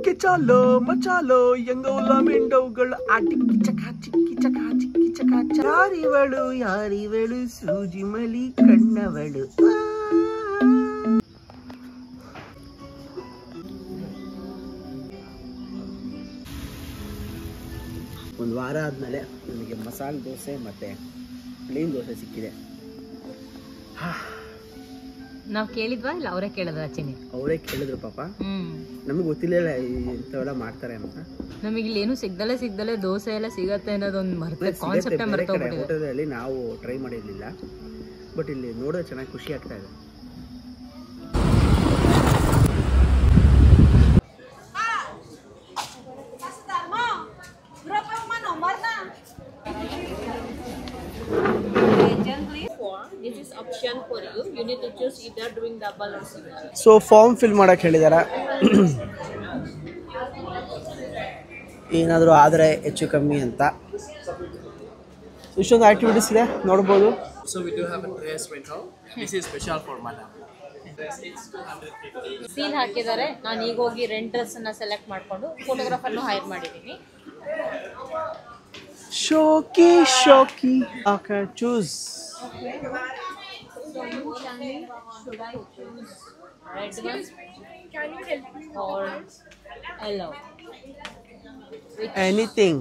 ಕಿಚಾಲೋ ಮಚಾಲೋ ಎಂಗೌಲ ಮೆಂಡೌಗಳು ಆಟಿ ಕಿಚಕ ಯಾರಿವಳು ಸೂಜಿ ಮಲಿ ಕಣ್ಣವಳು. ಒಂದು ವಾರ ಆದಮೇಲೆ ನನಗೆ ಮಸಾಲೆ ದೋಸೆ ಮತ್ತು ಪ್ಲೇನ್ ದೋಸೆ ಸಿಕ್ಕಿದೆ. ನಾವು ಕೇಳಿದ್ವಾ ಇಲ್ಲ ಅವರೇ ಕೇಳಿದ್ರ? ಚಿನ್ನಿ ಅವರೇ ಕೇಳಿದ್ರು ಪಾಪ. ನಮಗೆ ಗೊತ್ತಿಲ್ಲ ಇಂಥವೆಲ್ಲ ಮಾಡ್ತಾರೆ ಅಂತ. ನಮಗೆ ಇಲ್ಲಿ ಏನು ಸಿಗ್ದಲೆ ದೋಸೆ ಎಲ್ಲ ಸಿಗತ್ತೆ ಅನ್ನೋದೊಂದು ಕಾನ್ಸೆಪ್ಟೇ ಮರ್ತೋಗ್ಬಿಟ್ಟಿದೆ. ಹೋಟೆಲಲ್ಲಿ ನಾವು ಟ್ರೈ ಮಾಡಿರಲಿಲ್ಲ, ಬಟ್ ಇಲ್ಲಿ ನೋಡೋದು ಚೆನ್ನಾಗಿ ಖುಷಿ ಆಗ್ತಾ ಇದೆ. This is option for you. You need to choose either doing double or single. So form fill ಮಾಡಕ್ಕೆ ಹೇಳಿದ್ದಾರೆ. ಏನಾದರೂ ಆದರೆ ಹೆಚ್ಚು ಕಮ್ಮಿ ಅಂತ ಇಷ್ಟೊಂದು ಆಕ್ಟಿವಿಟೀಸ್ ಇದೆ ನೋಡ್ಬೋದು. So we do have a dress right now. This is special for madam. Seal ಹಾಕಿದ್ದಾರೆ. ನಾನು ಈಗ ಹೋಗಿ ರೆಂಟ್ ಡ್ರೆಸ್ ಅನ್ನ ಸೆಲೆಕ್ಟ್ ಮಾಡಿಕೊಂಡು ಫೋಟೋಗ್ರಾಫರ್ನು ಹೈರ್ ಮಾಡಿದ್ದೀನಿ. ಶೋಕಿ okay choose. So you tell me, should I choose red one? Can you help me? Or yellow? Which? Anything.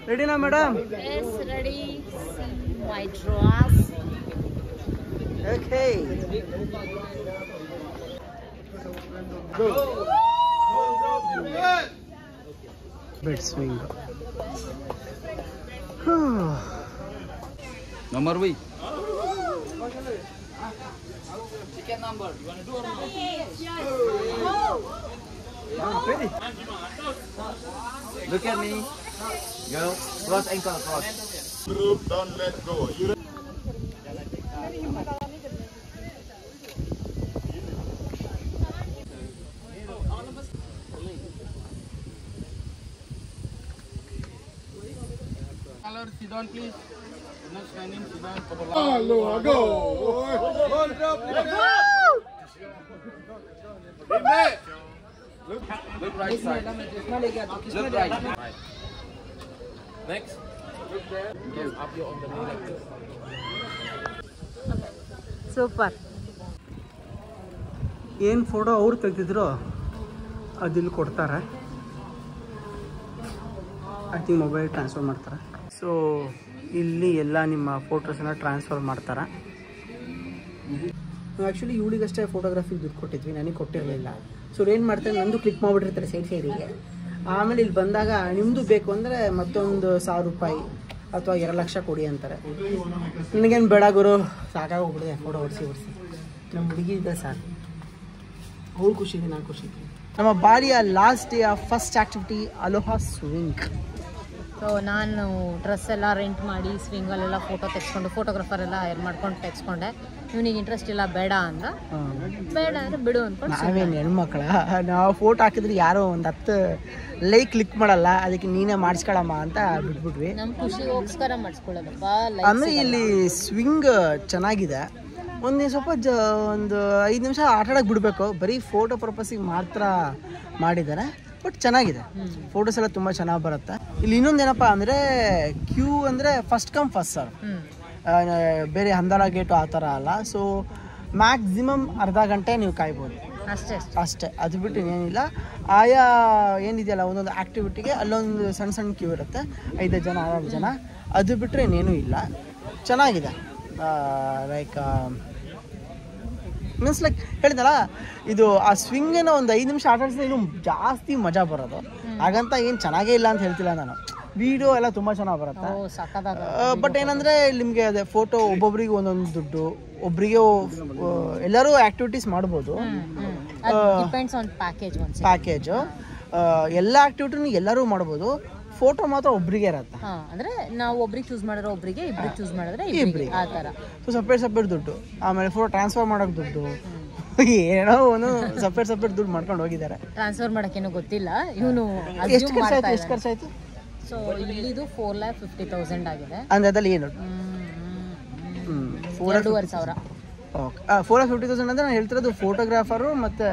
Ready na madam? Yes, ready. See my dress. Okay. Go. Bed swing. Number we. Chicken number. You want to do or not? Ready? Look at me. Go. Cross ankle cross. Group, don't let go. Sit down, please. Not standing. Sit down. Hello, go. One drop. Look right side. Look right. Next. Look there. Yes, up your on the knee like this. Super. ಏನು photo ಅವ್ರು ತೆಗೆದಿದ್ರು ಅದಿಲ್ಲಿ ಕೊಡ್ತಾರೆ. I think mobile transfer ಮಾಡ್ತಾರೆ. So ಇಲ್ಲಿ ಎಲ್ಲ ನಿಮ್ಮ ಫೋಟೋಸನ್ನ transfer ಮಾಡ್ತಾರೆ. ನಾವು actually ಇವಳಿಗಷ್ಟೇ ಫೋಟೋಗ್ರಫಿಗೆ ದುಡ್ಡು ಕೊಟ್ಟಿದ್ವಿ, ನನಗೆ ಕೊಟ್ಟಿರಲಿಲ್ಲ. ಸೊ ಏನು ಮಾಡ್ತಾರೆ, ನಂದು ಕ್ಲಿಕ್ ಮಾಡಿಬಿಟ್ಟಿರ್ತಾರೆ ಸೈಡಿಗೆ. ಆಮೇಲೆ ಇಲ್ಲಿ ಬಂದಾಗ ನಿಮ್ಮದು ಬೇಕು ಅಂದರೆ ಮತ್ತೊಂದು 1000 ರೂಪಾಯಿ ಅಥವಾ 2 ಲಕ್ಷ ಕೊಡಿ ಅಂತಾರೆ. ನನಗೇನು ಬೇಡ ಗುರು, ಸಾಕಾಗೋಗ್ಬಿಡಿದೆ ಫೋಟೋ ಹೊಡಿಸಿ ನಮ್ಮ ಹುಡುಗಿ ಇದೆ ಸಾಕು. ಅವ್ರು ಖುಷಿ ಇದೆ, ನಾನು ಖುಷಿ ಇದ್ದೀನಿ. ನಮ್ಮ ಬಾರಿಯ last day of first activity aloha swing. So ನಾನು ಡ್ರೆಸ್ ಎಲ್ಲ ರೆಂಟ್ ಮಾಡಿ ಸ್ವಿಂಗಲ್ಲೆಲ್ಲ ಫೋಟೋ ತೆಗೆಸ್ಕೊಂಡು ಫೋಟೋಗ್ರಾಫರ್ ಎಲ್ಲ ಹೈರ್ ಮಾಡ್ಕೊಂಡು ತೆಗೆಸ್ಕೊಂಡೆ. ಇವನಿಗೆ ಇಂಟ್ರೆಸ್ಟ್ ಇಲ್ಲ ಬೇಡ ಅಂದ. ಬೇಡ ಅಂದರೆ ಬಿಡು ಅಂದ್ಕೊಂಡು. ನಾವೇನು ಹೆಣ್ಮಕ್ಳ, ನಾವು ಫೋಟೋ ಹಾಕಿದ್ರೆ ಯಾರೋ ಒಂದು 10 ಲೈಕ್ ಕ್ಲಿಕ್ ಮಾಡಲ್ಲ, ಅದಕ್ಕೆ ನೀನೇ ಮಾಡಿಸ್ಕೊಳಮ್ಮ ಅಂತ ಬಿಟ್ಬಿಟ್ವಿ. ನಮ್ಮ ಖುಷಿಗೋಸ್ಕರ ಮಾಡಿಸ್ಕೊಳ್ಳೋದಪ್ಪ. ಅಂದರೆ ಇಲ್ಲಿ ಸ್ವಿಂಗ್ ಚೆನ್ನಾಗಿದೆ. ಸ್ವಲ್ಪ ಒಂದು 5 ನಿಮಿಷ ಆಟ ಆಡೋಕ್ಕೆ ಬಿಡಬೇಕು. ಬರೀ ಫೋಟೋ ಪರ್ಪಸ್ಸಿಗೆ ಮಾತ್ರ ಮಾಡಿದ್ದಾರೆ, ಬಟ್ ಚೆನ್ನಾಗಿದೆ. ಫೋಟೋಸ್ ಎಲ್ಲ ತುಂಬ ಚೆನ್ನಾಗಿ ಬರುತ್ತೆ. ಇಲ್ಲಿ ಇನ್ನೊಂದೇನಪ್ಪ ಅಂದರೆ ಕ್ಯೂ ಅಂದರೆ ಫಸ್ಟ್ ಕಮ್ ಫಸ್ಟ್ ಸರ್ವ್. ಬೇರೆ ಹಂದರ ಗೇಟು ಆ ಥರ ಅಲ್ಲ. ಸೊ ಮ್ಯಾಕ್ಸಿಮಮ್ ಅರ್ಧ ಗಂಟೆ ನೀವು ಕಾಯ್ಬೋದು ಅಷ್ಟೇ. ಅದು ಬಿಟ್ಟು ಏನಿಲ್ಲ. ಆಯಾ ಏನಿದೆಯಲ್ಲ ಒಂದೊಂದು ಆ್ಯಕ್ಟಿವಿಟಿಗೆ ಅಲ್ಲೊಂದು ಸಣ್ಣ ಕ್ಯೂ ಇರುತ್ತೆ, 5 ಜನ 6 ಜನ. ಅದು ಬಿಟ್ಟರೆ ಇನ್ನೇನೂ ಇಲ್ಲ. ಚೆನ್ನಾಗಿದೆ. ಲೈಕ್ ಮೀನ್ಸ್ ಲೈಕ್ ಹೇಳಿದಲ್ಲ, ಇದು ಆ ಸ್ವಿಂಗನ್ನು ಒಂದು 5 ನಿಮಿಷ ಆಟ ಆಡಿಸಿದ್ರೆ ಇನ್ನೂ ಜಾಸ್ತಿ ಮಜಾ ಬರೋದು. ಹಾಗಂತ ಏನು ಚೆನ್ನಾಗೇ ಇಲ್ಲ ಅಂತ ಹೇಳ್ತಿಲ್ಲ ನಾನು. ವಿಡಿಯೋ ಎಲ್ಲ ತುಂಬ ಚೆನ್ನಾಗಿ ಬರುತ್ತೆ. ಬಟ್ ಏನಂದರೆ ನಿಮಗೆ ಅದೇ ಫೋಟೋ ಒಬ್ಬೊಬ್ರಿಗೆ ಒಂದೊಂದು ದುಡ್ಡು, ಒಬ್ಬರಿಗೆ ಎಲ್ಲರೂ ಆ್ಯಕ್ಟಿವಿಟೀಸ್ ಮಾಡ್ಬೋದು. ಪ್ಯಾಕೇಜು ಎಲ್ಲ ಆ್ಯಕ್ಟಿವಿಟಿನೂ ಎಲ್ಲರೂ ಮಾಡ್ಬೋದು. ಫೋಟೋ ಮಾತ್ರ ಒಬ್ರಿಗೆ ಇರತ್ತೆ. ಅಂದರೆ ನಾವು ಒಬ್ರಿಗೆ ಚೂಸ್ ಮಾಡಿದ್ರೆ ಒಬ್ರಿಗೆ, ಇಬ್ರಿಗೆ ಚೂಸ್ ಮಾಡಿದ್ರೆ ಇಬ್ರಿಗೆ, ಆ ಥರ. ಸೊ ಸಪ್ರೇಟ್ ದುಡ್ಡು. ಆಮೇಲೆ ಫೋಟೋ ಟ್ರಾನ್ಸ್ಫರ್ ಮಾಡೋಕ್ಕೆ ದುಡ್ಡು, ಏನೋ ಒಂದು ಸಪ್ರೇಟ್ ದುಡ್ಡು ಮಾಡ್ಕೊಂಡು ಹೋಗಿದ್ದಾರೆ. ಟ್ರಾನ್ಸ್ಫರ್ ಮಾಡೋಕ್ಕೇನೋ ಗೊತ್ತಿಲ್ಲ ಇವನು. ಎಷ್ಟು ಖರ್ಚಾಯ್ತು? ಸೊ ಇಲ್ಲಿದು 4,50,000 ಆಗಿದೆ. ಅಂದಾದಲ್ಲಿ ಏನು 2,500. ಓಕೆ 4,50,000 ಅಂದರೆ ನಾನು ಹೇಳ್ತಿರೋದು ಫೋಟೋಗ್ರಾಫರು ಮತ್ತು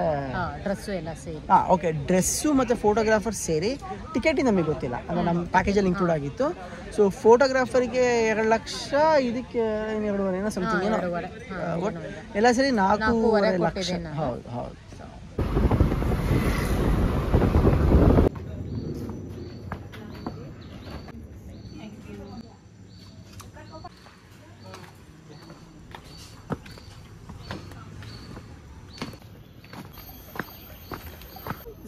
ಡ್ರೆಸ್ಸು ಎಲ್ಲ ಸೇರಿ. ಓಕೆ, ಡ್ರೆಸ್ಸು ಮತ್ತು ಫೋಟೋಗ್ರಾಫರ್ ಸೇರಿ. ಟಿಕೆಟ್ ನಮಗೆ ಗೊತ್ತಿಲ್ಲ, ಅಂದರೆ ನಮ್ಮ ಪ್ಯಾಕೇಜಲ್ಲಿ ಇನ್ಕ್ಲೂಡ್ ಆಗಿತ್ತು. ಸೊ ಫೋಟೋಗ್ರಾಫರಿಗೆ 2 ಲಕ್ಷ, ಇದಕ್ಕೆ 2.5 ಏನೋ ಸಮಥಿಂಗ್ ಏನೋ, ಒಟ್ಟು ಎಲ್ಲ ಸೇರಿ 4.5 ಲಕ್ಷ. ಹೌದು ಹೌದು.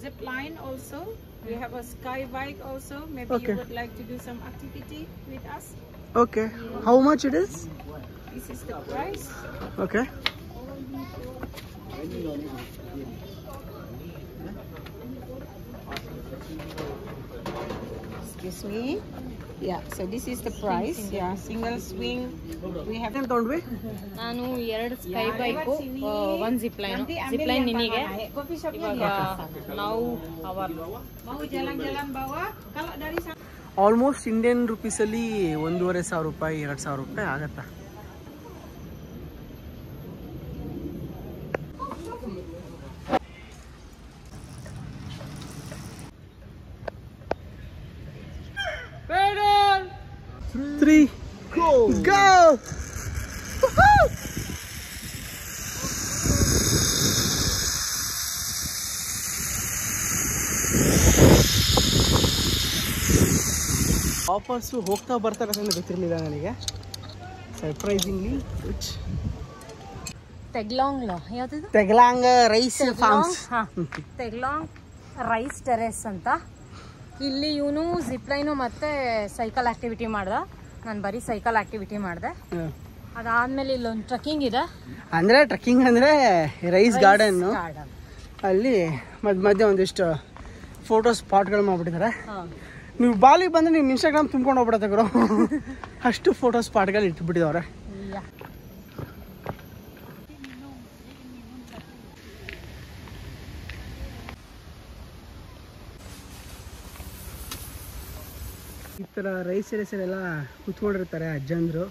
Zip line also. We have a sky bike also. Maybe you would like to do some activity with us. Okay. How much it is? This is the price. Okay. Excuse me. Yeah. So this is the price. Yeah. Single swing. We have. ತೊಗೊಂಡ್ವಿ. ನಾನು 2 sky bike, 1 zip line. Zip line ನಿನಗೆ. ಇವಾಗ ನಾವು ಅವರ್ mau jalan-jalan bawah. Kalau dari sana. Almost Indian ರುಪೀಸಲ್ಲಿ 1,500 ರೂಪಾಯಿ 2,000 ರೂಪಾಯಿ ಆಗತ್ತಾ. Three, go! ಆಫರ್ಸು ಹೋಗ್ತಾ ಬರ್ತಾರೆ ಅಂತ ಗೊತ್ತಿರಲಿಲ್ಲ ನನಗೆ. ಸರ್ಪ್ರೈಸಿಂಗ್ಲಿ ತೆಗ್ಲಾಂಗ್ ಯಾವ್ದು? ತೆಗ್ಲಾಂಗ್ ರೈಸ್ ಫಾರ್ಮ್ಸ್. ತೆಗ್ಲಾಂಗ್ ರೈಸ್ ಟೆರೆಸ್ ಅಂತ. ಇಲ್ಲಿ ಇವನು ಜಿಪ್ ಲೈನು ಮತ್ತೆ ಸೈಕಲ್ ಆಕ್ಟಿವಿಟಿ ಮಾಡ್ದ. ನಾನು ಬರೀ ಸೈಕಲ್ ಆಕ್ಟಿವಿಟಿ ಮಾಡಿದೆ. ಅದಾದ್ಮೇಲೆ ಇಲ್ಲೊಂದು ಟ್ರೆಕ್ಕಿಂಗ್ ಇದೆ. ಅಂದರೆ ಟ್ರೆಕ್ಕಿಂಗ್ ಅಂದರೆ ರೈಸ್ ಗಾರ್ಡನ್ನು. ಅಲ್ಲಿ ಮಧ್ಯೆ ಒಂದಿಷ್ಟು ಫೋಟೋ ಸ್ಪಾಟ್ಗಳು ಮಾಡ್ಬಿಟ್ಟಿದ್ದಾರೆ. ನೀವು ಬಾಲಿಗೆ ಬಂದರೆ ನಿಮ್ಮ ಇನ್ಸ್ಟಾಗ್ರಾಮ್ ತುಂಬ್ಕೊಂಡು ಹೋಗ್ಬಿಡತ್ತೆ ಗುರು, ಅಷ್ಟು ಫೋಟೋ ಸ್ಪಾಟ್ಗಳು ಇಟ್ಬಿಟ್ಟಿದವ್ರೆ. ಈ ಥರ ರೈಸ್ ಎಲ್ಲ ಕೂತ್ಕೊಂಡಿರ್ತಾರೆ ಅಜ್ಜಂದರು.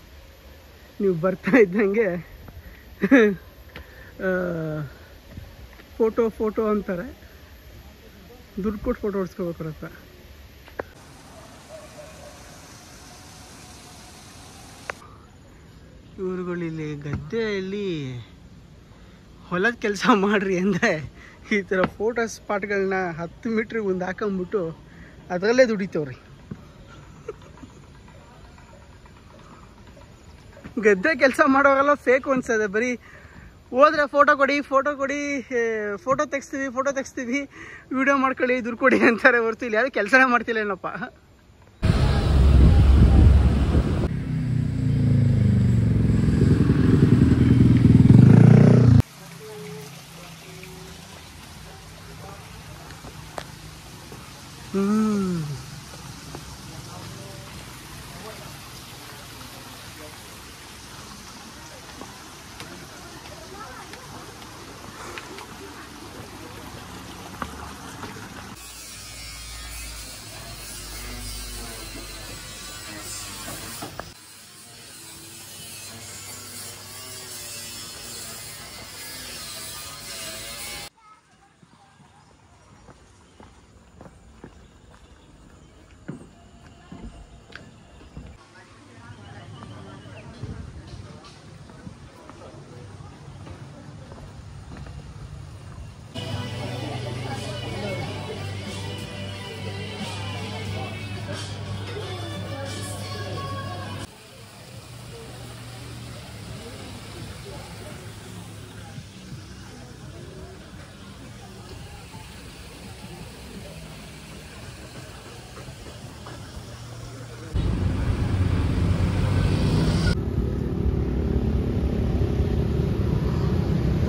ನೀವು ಬರ್ತಾ ಇದ್ದಂಗೆ ಫೋಟೋ ಅಂತಾರೆ, ದುಡ್ಡು ಕೊಟ್ಟು ಫೋಟೋ ಹೊಡ್ಸ್ಕೋಬೇಕು. ಇವ್ರುಗಳು ಇಲ್ಲಿ ಗದ್ದೆಯಲ್ಲಿ ಹೊಲದ ಕೆಲಸ ಮಾಡ್ರಿ ಅಂದರೆ ಈ ಥರ ಫೋಟೋ ಸ್ಪಾಟ್ಗಳನ್ನ 10 ಮೀಟ್ರಿಗೆ ಒಂದು ಹಾಕೊಂಬಿಟ್ಟು ಅದರಲ್ಲೇ ದುಡಿತವ್ರಿ. ಗದ್ದೆ ಕೆಲಸ ಮಾಡೋವೆಲ್ಲ ಫೇಕ್ ಅನ್ಸದೆ. ಬರೀ ಹೋದ್ರೆ ಫೋಟೋ ಕೊಡಿ, ಫೋಟೋ ತೆಗಿಸ್ತೀವಿ, ವಿಡಿಯೋ ಮಾಡ್ಕೊಳ್ಳಿ, ದುಡ್ಡು ಕೊಡಿ ಅಂತಾರೆ ಹೊರ್ತು ಇಲ್ಲಿ ಯಾರು ಕೆಲಸನೇ ಮಾಡ್ತಿಲ್ಲ ಏನಪ್ಪ.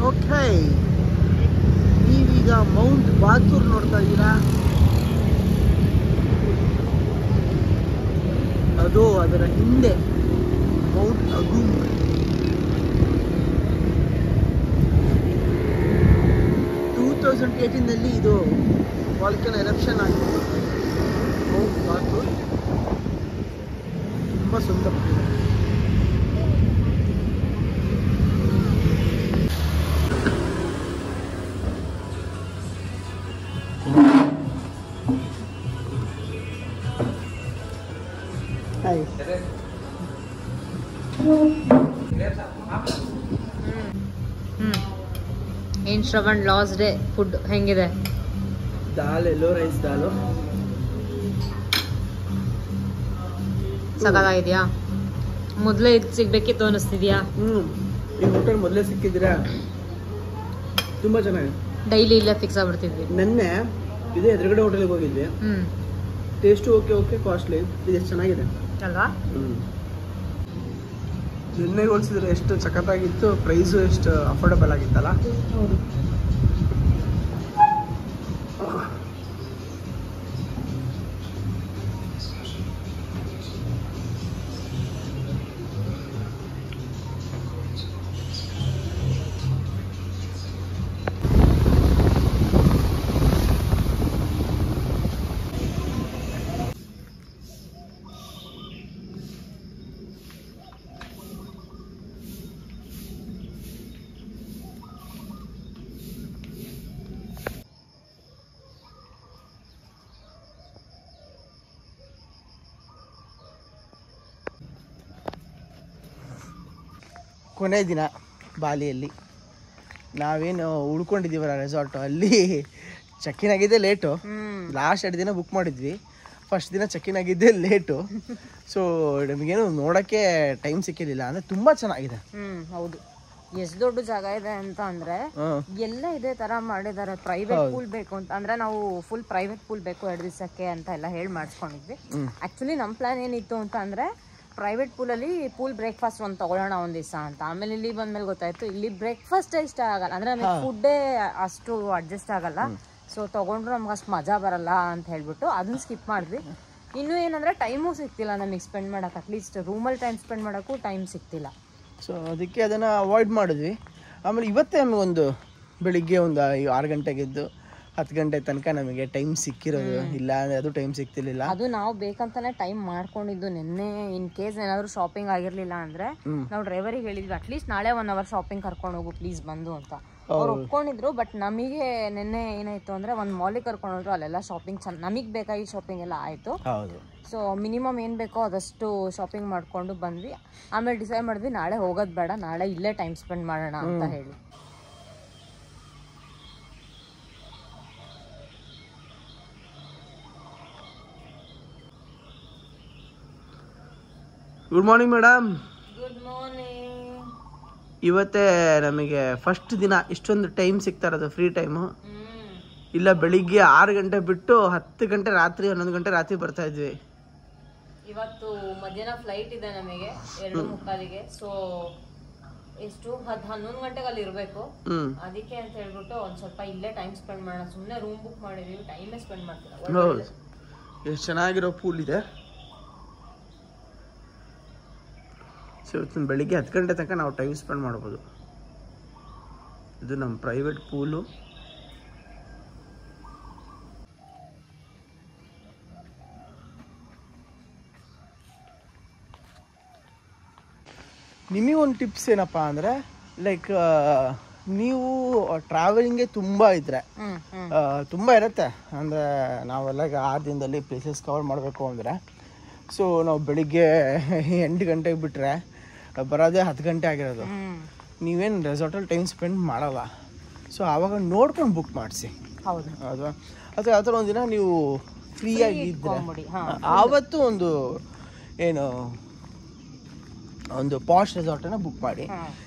ಓಕೆ, ನೀವೀಗ ಮೌಂಟ್ ಬಾತೂರ್ ನೋಡ್ತಾ ಇದ್ದೀರಾ. ಅದು ಅದರ ಹಿಂದೆ ಮೌಂಟ್ ಅಗುಂಗ್. ನಲ್ಲಿ ಇದು ವಾಲ್ಕನ್ ಎರಪ್ಷನ್ ಆಗಿದೆ. ಮೌಂಟ್ ಬಾತೂರ್ ತುಂಬ ಸುಂದರವಾಗಿದೆ. ಏನ್ ಶ್ರವಣ್ ಲಾಸ್ಟ್ ಡೇ ಫುಡ್ ಹೆಂಗಿದೆ? ದಾಲ್, ಎಲ್ಲೋ ರೈಸ್ ದಾಲು ಸಖತ್ತಾಗಿದ್ಯಾ? ಮೊದಲೇ ಇದು ಸಿಗ್ಬೇಕಿತ್ತು ಅನಿಸ್ತಿದ್ಯಾ? ಈ ಹೋಟೆಲ್ ಮೊದಲೇ ಸಿಕ್ಕಿದ್ದೀರಾ, ತುಂಬಾ ಚೆನ್ನಾಗಿದೆ. ಡೈಲಿ ಇಲ್ಲೇ ಫಿಕ್ಸ್ ಆಗ್ಬಿಡ್ತಿದ್ವಿ. ನೆನ್ನೆ ಇದೇ ಎದುರುಗಡೆ ಹೋಟೆಲ್ಗೆ ಹೋಗಿದ್ವಿ. ಟೇಸ್ಟು ಓಕೆ ಕಾಸ್ಟ್ಲಿ, ಇದು ಎಷ್ಟು ಚೆನ್ನಾಗಿದೆ ಅಲ್ವಾ? ನಿನ್ನೆ ಹೋಲಿಸಿದ್ರೆ ಎಷ್ಟು ಸಖತ್ತಾಗಿತ್ತು, ಪ್ರೈಸು ಎಷ್ಟು ಅಫೋರ್ಡಬಲ್ ಆಗಿತ್ತಲ್ಲ. ಕೊನೆ ದಿನ ಬಾಲಿಯಲ್ಲಿ ನಾವೇನು ಉಳ್ಕೊಂಡಿದ್ದೀವಲ್ಲ ರೆಸಾರ್ಟು, ಅಲ್ಲಿ ಚೆಕ್ಕಿನ್ ಆಗಿದ್ದೆ ಲೇಟು. ಲಾಸ್ಟ್ 2 ದಿನ ಬುಕ್ ಮಾಡಿದ್ವಿ, ಫಸ್ಟ್ ದಿನ ಚೆಕ್ಕಿನ್ ಆಗಿದ್ದೆ ಲೇಟು. ಸೊ ನಮಗೇನು ನೋಡೋಕ್ಕೆ ಟೈಮ್ ಸಿಕ್ಕಿರಲಿಲ್ಲ. ಅಂದರೆ ತುಂಬ ಚೆನ್ನಾಗಿದೆ. ಹೌದು. ಎಷ್ಟು ದೊಡ್ಡ ಜಾಗ ಇದೆ ಅಂತ ಅಂದ್ರೆ ಎಲ್ಲ ಇದೇ ತರ ಮಾಡಿದ್ದಾರೆ. ಪ್ರೈವೇಟ್ ಪೂಲ್ ಬೇಕು ಅಂತ ಅಂದ್ರೆ ನಾವು ಫುಲ್ ಪ್ರೈವೇಟ್ ಪೂಲ್ ಬೇಕು 2 ದಿವಸಕ್ಕೆ ಅಂತ ಎಲ್ಲ ಹೇಳಿ ಮಾಡಿಸ್ಕೊಂಡಿದ್ವಿ. ಆಕ್ಚುಲಿ ನಮ್ಮ ಪ್ಲಾನ್ ಏನಿತ್ತು ಅಂತ ಅಂದ್ರೆ ಪ್ರೈವೇಟ್ ಪೂಲಲ್ಲಿ ಪೂಲ್ ಬ್ರೇಕ್ಫಾಸ್ಟ್ ಒಂದು ತಗೊಳ್ಳೋಣ ಒಂದು ದಿವಸ ಅಂತ. ಆಮೇಲೆ ಇಲ್ಲಿ ಬಂದ್ಮೇಲೆ ಗೊತ್ತಾಯ್ತು ಇಲ್ಲಿ ಬ್ರೇಕ್ಫಾಸ್ಟ್ ಇಷ್ಟ ಆಗಲ್ಲ, ಅಂದ್ರೆ ನಮಗೆ ಫುಡ್ಡೇ ಅಷ್ಟು ಅಡ್ಜಸ್ಟ್ ಆಗಲ್ಲ. ಸೊ ತಗೊಂಡ್ರು ನಮ್ಗೆ ಅಷ್ಟು ಮಜಾ ಬರಲ್ಲ ಅಂತ ಹೇಳ್ಬಿಟ್ಟು ಅದನ್ನ ಸ್ಕಿಪ್ ಮಾಡಿದ್ವಿ. ಇನ್ನು ಏನಂದ್ರೆ ಟೈಮು ಸಿಗ್ತಿಲ್ಲ ನಮಗೆ ಸ್ಪೆಂಡ್ ಮಾಡೋಕೆ, ಅಟ್ಲೀಸ್ಟ್ ರೂಮಲ್ಲಿ ಟೈಮ್ ಸ್ಪೆಂಡ್ ಮಾಡೋಕ್ಕೂ ಟೈಮ್ ಸಿಗ್ತಿಲ್ಲ. ಸೊ ಅದಕ್ಕೆ ಅದನ್ನು ಅವಾಯ್ಡ್ ಮಾಡಿದ್ವಿ. ಆಮೇಲೆ ಇವತ್ತೇ ನಮಗೊಂದು ಬೆಳಿಗ್ಗೆ ಒಂದು 6 ಗಂಟೆಗೆದ್ದು 10 ಗಂಟೆ ತನಕ ನಮಗೆ ಟೈಮ್ ಸಿಕ್ಕಿರೋದು, ಇಲ್ಲ ಅಂದರೆ ಅದು ಟೈಮ್ ಸಿಗ್ತಿರ್ಲಿಲ್ಲ. ಅದು ನಾವು ಬೇಕಂತಾನೆ ಟೈಮ್ ಮಾಡ್ಕೊಂಡಿದ್ದು. ನಿನ್ನೆ ಇನ್ ಕೇಸ್ ಏನಾದರೂ ಶಾಪಿಂಗ್ ಆಗಿರ್ಲಿಲ್ಲ ಅಂದ್ರೆ ನಾವು ಡ್ರೈವರಿಗೆ ಹೇಳಿದ್ವಿ ಅಟ್ಲೀಸ್ಟ್ ನಾಳೆ 1 ಅವರ್ ಶಾಪಿಂಗ್ ಕರ್ಕೊಂಡು ಹೋಗು ಪ್ಲೀಸ್ ಬಂದು ಅಂತ. ಅವ್ರು ಒಪ್ಕೊಂಡಿದ್ರು. ಬಟ್ ನಮಗೆ ನಿನ್ನೆ ಏನಾಯ್ತು ಅಂದ್ರೆ ಒಂದು ಮಾಲಿಗೆ ಕರ್ಕೊಂಡು ಹೋದ್ರು, ಅಲ್ಲೆಲ್ಲ ಶಾಪಿಂಗ್ ನಮಗೆ ಬೇಕಾಗಿ ಶಾಪಿಂಗ್ ಎಲ್ಲ ಆಯಿತು. ಸೊ ಮಿನಿಮಮ್ ಏನು ಬೇಕೋ ಅದಷ್ಟು ಶಾಪಿಂಗ್ ಮಾಡಿಕೊಂಡು ಬಂದ್ವಿ. ಆಮೇಲೆ ಡಿಸೈಡ್ ಮಾಡಿದ್ವಿ ನಾಳೆ ಹೋಗೋದು ಬೇಡ, ನಾಳೆ ಇಲ್ಲೇ ಟೈಮ್ ಸ್ಪೆಂಡ್ ಮಾಡೋಣ ಅಂತ ಹೇಳಿ. Good morning madam. Good morning. ಇವತ್ತೇ ನಮಗೆ ಫಸ್ಟ್ ದಿನ ಇಷ್ಟೊಂದು ಟೈಮ್ ಸಿಗ್ತಾ ಇರೋದು, ಫ್ರೀ ಟೈಮು. ಇಲ್ಲ ಬೆಳಿಗ್ಗೆ 6 ಗಂಟೆ ಬಿಟ್ಟು 10 ಗಂಟೆ ರಾತ್ರಿ 11 ಗಂಟೆ ರಾತ್ರಿ ಬರ್ತಾ ಇದ್ವಿ. ಇವತ್ತು ಮಧ್ಯಾಹ್ನ ಫ್ಲೈಟ್ ಇದೆ ನಮಗೆ 2:45ಗೆ. ಸೊ ಎಷ್ಟು 11 ಗಂಟೆಗೆ ಅಲ್ಲಿ ಇರಬೇಕು. ಅದಕ್ಕೆ ಅಂತ ಹೇಳ್ಬಿಟ್ಟು ಒಂದು ಸ್ವಲ್ಪ ಇಲ್ಲೇ ಟೈಮ್ ಸ್ಪೆಂಡ್ ಮಾಡೋಣ, ಸುಮ್ಮನೆ ರೂಮ್ ಬುಕ್ ಮಾಡಿದೀವಿ, ಟೈಮೇ ಸ್ಪೆಂಡ್ ಮಾಡ್ತೀರಾ. ಹೌದು, ಎಷ್ಟು ಚೆನ್ನಾಗಿರೋ ಪೂಲ್ ಇದೆ. ಸೊ ಇವತ್ತು ಬೆಳಿಗ್ಗೆ 10 ಗಂಟೆ ತನಕ ನಾವು ಟೈಮ್ ಸ್ಪೆಂಡ್ ಮಾಡ್ಬೋದು. ಇದು ನಮ್ಮ ಪ್ರೈವೇಟ್ ಪೂಲು. ನಿಮಗೊಂದು ಟಿಪ್ಸ್ ಏನಪ್ಪ ಅಂದರೆ, ಲೈಕ್ ನೀವು ಟ್ರಾವೆಲಿಂಗೇ ತುಂಬ ಇದ್ದರೆ ತುಂಬ ಇರುತ್ತೆ. ಅಂದರೆ ನಾವೆಲ್ಲ 6 ದಿನದಲ್ಲಿ ಪ್ಲೇಸಸ್ ಕವರ್ ಮಾಡಬೇಕು ಅಂದರೆ, ಸೊ ನಾವು ಬೆಳಿಗ್ಗೆ 8 ಗಂಟೆಗೆ ಬಿಟ್ಟರೆ ಬರೋದೇ 10 ಗಂಟೆ ಆಗಿರೋದು. ನೀವೇನು ರೆಸಾರ್ಟಲ್ಲಿ ಟೈಮ್ ಸ್ಪೆಂಡ್ ಮಾಡಲ್ಲ. ಸೊ ಆವಾಗ ನೋಡ್ಕೊಂಡು ಬುಕ್ ಮಾಡಿಸಿ. ಹೌದು ಅಲ್ವಾ? ಅಥವಾ ಯಾವ ಥರ ಒಂದಿನ ನೀವು ಫ್ರೀಯಾಗಿದ್ದರೆ ಆವತ್ತು ಒಂದು ಪಾಶ್ ರೆಸಾರ್ಟನ್ನು ಬುಕ್ ಮಾಡಿ.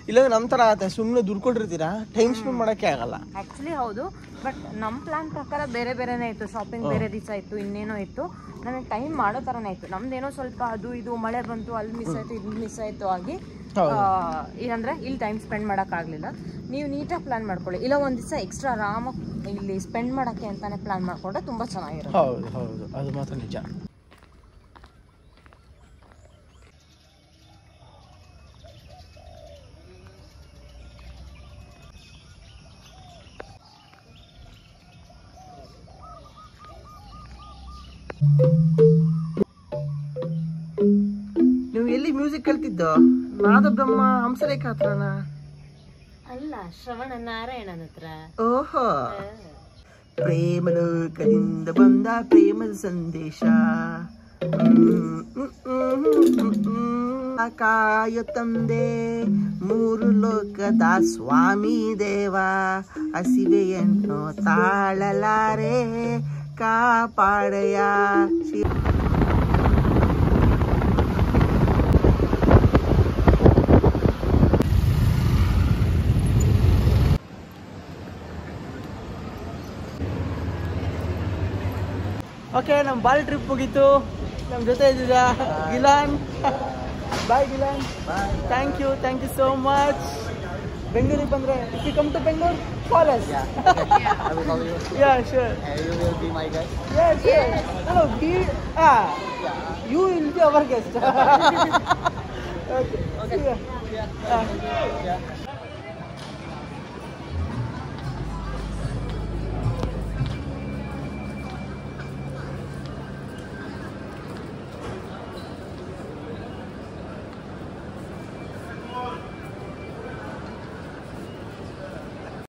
ಇಲ್ಲಾಂದ್ರೆ ನಮ್ಮ ಥರ ಆಗುತ್ತೆ, ಸುಮ್ಮನೆ ದುಡ್ಡು ಕೊಟ್ಟಿರ್ತೀರಾ, ಟೈಮ್ ಸ್ಪೆಂಡ್ ಮಾಡೋಕ್ಕೆ ಆಗಲ್ಲ. ಆ್ಯಕ್ಚುಲಿ ಹೌದು. ಬಟ್ ನಮ್ಮ ಪ್ಲಾನ್ ಪ್ರಕಾರ ಬೇರೆ ಬೇರೆನೇ ಇತ್ತು. ಶಾಪಿಂಗ್ ಬೇರೆ ದಿವಸ ಇತ್ತು, ಇನ್ನೇನೋ ಇತ್ತು. ನನಗೆ ಟೈಮ್ ಮಾಡೋ ಥರನೇ ಇತ್ತು. ನಮ್ದೇನೋ ಸ್ವಲ್ಪ ಅದು ಇದು ಮಳೆ ಬಂತು, ಅಲ್ಲಿ ಮಿಸ್ ಆಯಿತು, ಇದು ಮಿಸ್ ಆಯಿತು ಆಗಿ ಏನಂದರೆ ಇಲ್ಲಿ ಟೈಮ್ ಸ್ಪೆಂಡ್ ಮಾಡೋಕ್ಕಾಗಲಿಲ್ಲ. ನೀವು ನೀಟಾಗಿ ಪ್ಲಾನ್ ಮಾಡ್ಕೊಳ್ಳಿ. ಇಲ್ಲ ಒಂದು ದಿವಸ ಎಕ್ಸ್ಟ್ರಾ ಆರಾಮಾಗಿ ಇಲ್ಲಿ ಸ್ಪೆಂಡ್ ಮಾಡೋಕ್ಕೆ ಅಂತಲೇ ಪ್ಲಾನ್ ಮಾಡಿಕೊಂಡ್ರೆ ತುಂಬ ಚೆನ್ನಾಗಿರುತ್ತೆ. ಹೌದು ಹೌದು, ಅದು ಮಾತ್ರ ನಿಜ. ನೀವು ಎಲ್ಲಿ ಮ್ಯೂಸಿಕ್ ಕಲ್ತಿದ್ದು? ನಾದ ಬ್ರಹ್ಮ ಹಂಸಲೇಖ ಹತ್ರನಾ? ಅಲ್ಲ, ಶ್ರವಣ ನಾರಾಯಣನ ಹತ್ರ. ಓಹೋ, ಪ್ರೇಮಲೋಕದಿಂದ ಬಂದ ಪ್ರೇಮದ ಸಂದೇಶ. ಕಾಯು ತಂದೆ ಮೂರು ಲೋಕದ ಸ್ವಾಮಿ ದೇವ ಹಸಿವೆಯನ್ನು ತಾಳಲಾರೆ ಕಾಪಾಡಯ ಓಕೆ ನಮ್ಮ ಬಾಲ್ ಟ್ರಿಪ್ ಮುಗೀತು ನಮ್ಮ ಜೊತೆ ಇದ್ದಿದ್ದ ಗಿಲಾನ್ ಬಾಯ್ ಗಿಲಾನ್ ಥ್ಯಾಂಕ್ ಯು ಸೋ ಮಚ್ ಬೆಂಗಳೂರಿಗೆ ಬಂದರೆ if you come to Bengaluru call us yeah sure You will be my guest. Yeah sure hello you will be our guest okay